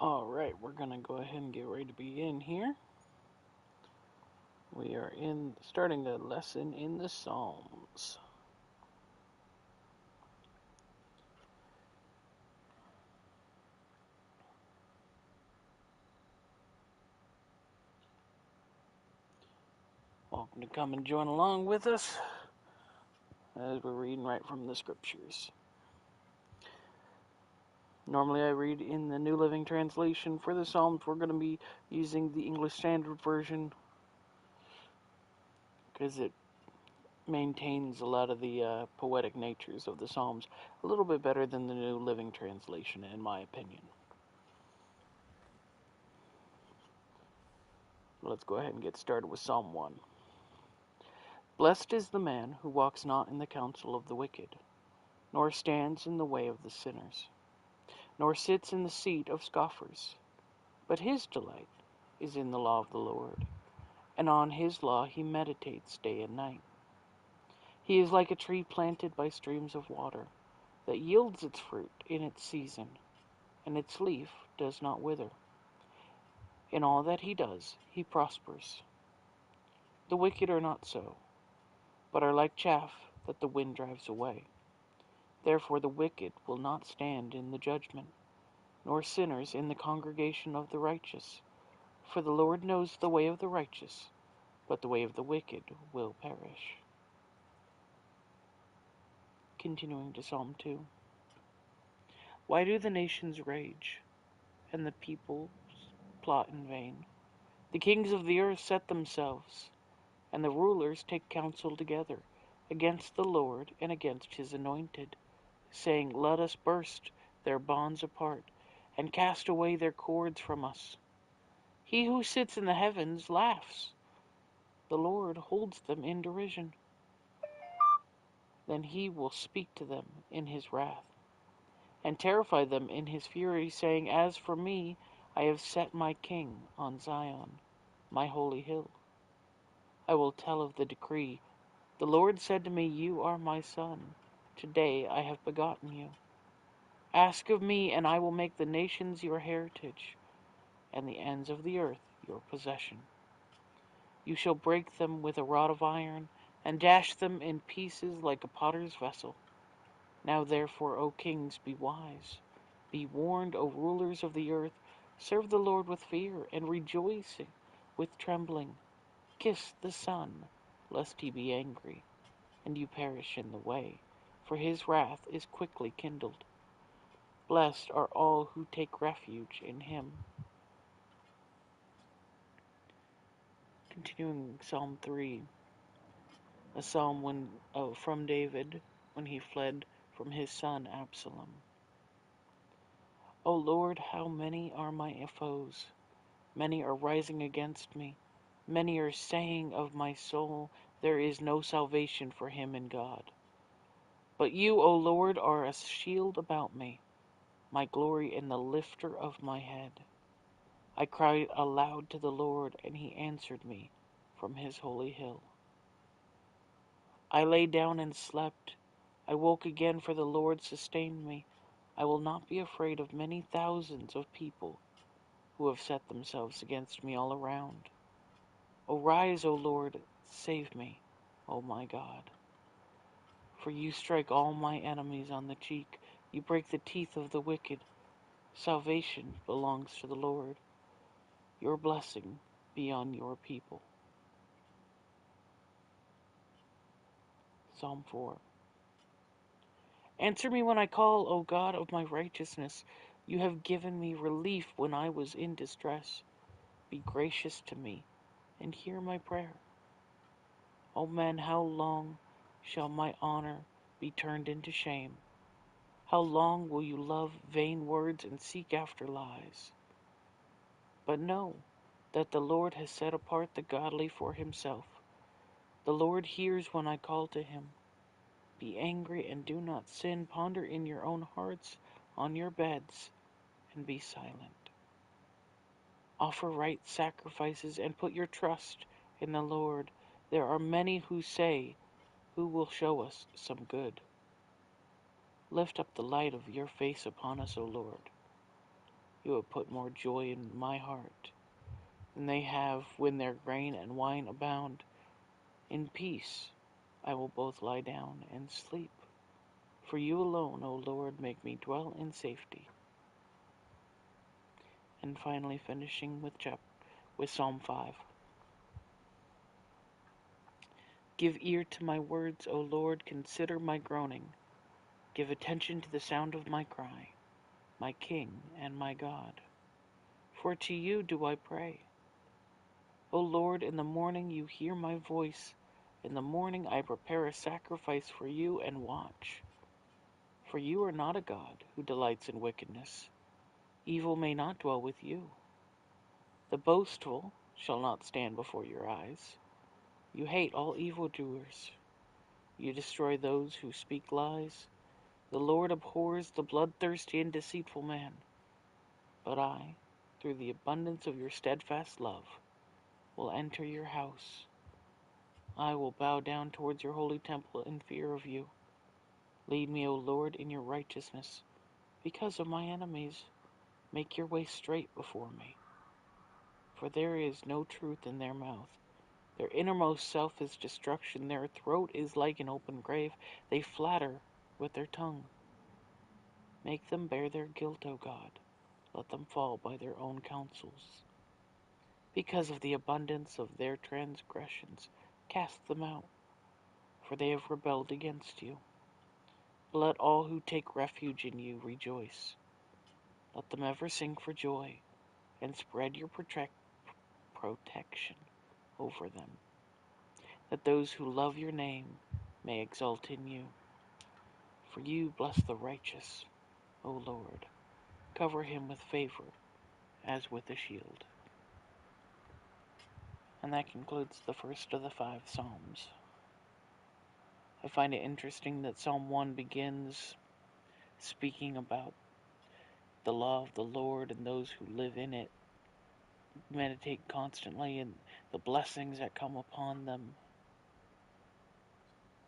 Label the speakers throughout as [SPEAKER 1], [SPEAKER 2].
[SPEAKER 1] Alright, we're going to go ahead and get ready to begin here. We are starting a lesson in the Psalms. Welcome to come and join along with us as we're reading right from the scriptures. Normally I read in the New Living Translation. For the Psalms, we're going to be using the English Standard Version because it maintains a lot of the poetic natures of the Psalms a little bit better than the New Living Translation, in my opinion. Let's go ahead and get started with Psalm 1. Blessed is the man who walks not in the counsel of the wicked, nor stands in the way of the sinners, nor sits in the seat of scoffers. But his delight is in the law of the Lord, and on his law he meditates day and night. He is like a tree planted by streams of water, that yields its fruit in its season, and its leaf does not wither. In all that he does, he prospers. The wicked are not so, but are like chaff that the wind drives away. Therefore the wicked will not stand in the judgment, nor sinners in the congregation of the righteous. For the Lord knows the way of the righteous, but the way of the wicked will perish. Continuing to Psalm 2. Why do the nations rage, and the peoples plot in vain? The kings of the earth set themselves, and the rulers take counsel together against the Lord and against his anointed, saying, Let us burst their bonds apart, and cast away their cords from us. He who sits in the heavens laughs. The Lord holds them in derision. Then he will speak to them in his wrath, and terrify them in his fury, saying, As for me, I have set my king on Zion, my holy hill. I will tell of the decree. The Lord said to me, You are my son. Today I have begotten you. Ask of me, and I will make the nations your heritage, and the ends of the earth your possession. You shall break them with a rod of iron, and dash them in pieces like a potter's vessel. Now therefore, O kings, be wise. Be warned, O rulers of the earth. Serve the Lord with fear, and rejoice with trembling. Kiss the Son, lest he be angry, and you perish in the way, for his wrath is quickly kindled. Blessed are all who take refuge in him. Continuing Psalm 3, a psalm from David when he fled from his son Absalom. O Lord, how many are my foes? Many are rising against me. Many are saying of my soul, There is no salvation for him in God. But you, O Lord, are a shield about me, my glory and the lifter of my head. I cried aloud to the Lord, and he answered me from his holy hill. I lay down and slept. I woke again, for the Lord sustained me. I will not be afraid of many thousands of people who have set themselves against me all around. Arise, O Lord, save me, O my God. For you strike all my enemies on the cheek. You break the teeth of the wicked. Salvation belongs to the Lord. Your blessing be on your people. Psalm 4. Answer me when I call, O God of my righteousness. You have given me relief when I was in distress. Be gracious to me and hear my prayer. O men, how long shall my honor be turned into shame? How long will you love vain words and seek after lies? But know that the Lord has set apart the godly for himself. The Lord hears when I call to him. Be angry and do not sin. Ponder in your own hearts on your beds and be silent. Offer right sacrifices and put your trust in the Lord. There are many who say, Who will show us some good? Lift up the light of your face upon us, O Lord. You have put more joy in my heart than they have when their grain and wine abound. In peace I will both lie down and sleep. For you alone, O Lord, make me dwell in safety. And finally finishing with Psalm 5. Give ear to my words, O Lord, consider my groaning. Give attention to the sound of my cry, my King and my God. For to you do I pray. O Lord, in the morning you hear my voice. In the morning I prepare a sacrifice for you and watch. For you are not a God who delights in wickedness. Evil may not dwell with you. The boastful shall not stand before your eyes. You hate all evildoers. You destroy those who speak lies. The Lord abhors the bloodthirsty and deceitful man. But I, through the abundance of your steadfast love, will enter your house. I will bow down towards your holy temple in fear of you. Lead me, O Lord, in your righteousness. Because of my enemies, make your way straight before me. For there is no truth in their mouth. Their innermost self is destruction. Their throat is like an open grave. They flatter with their tongue. Make them bear their guilt, O God. Let them fall by their own counsels. Because of the abundance of their transgressions, cast them out, for they have rebelled against you. Let all who take refuge in you rejoice. Let them ever sing for joy, and spread your protection over them, that those who love your name may exult in you. For you bless the righteous, O Lord. Cover him with favor, as with a shield. And that concludes the first of the 5 Psalms. I find it interesting that Psalm 1 begins speaking about the law of the Lord and those who live in it meditate constantly and the blessings that come upon them.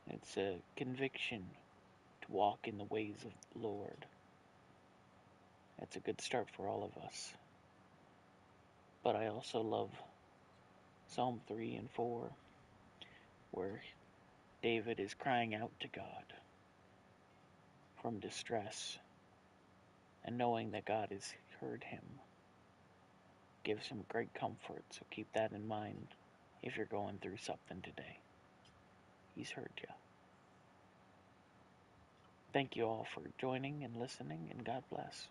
[SPEAKER 1] It's a conviction to walk in the ways of the Lord. That's a good start for all of us. But I also love Psalm 3 and 4, where David is crying out to God from distress, and knowing that God has heard him gives him great comfort. So keep that in mind if you're going through something today. He's heard you. Thank you all for joining and listening, and God bless.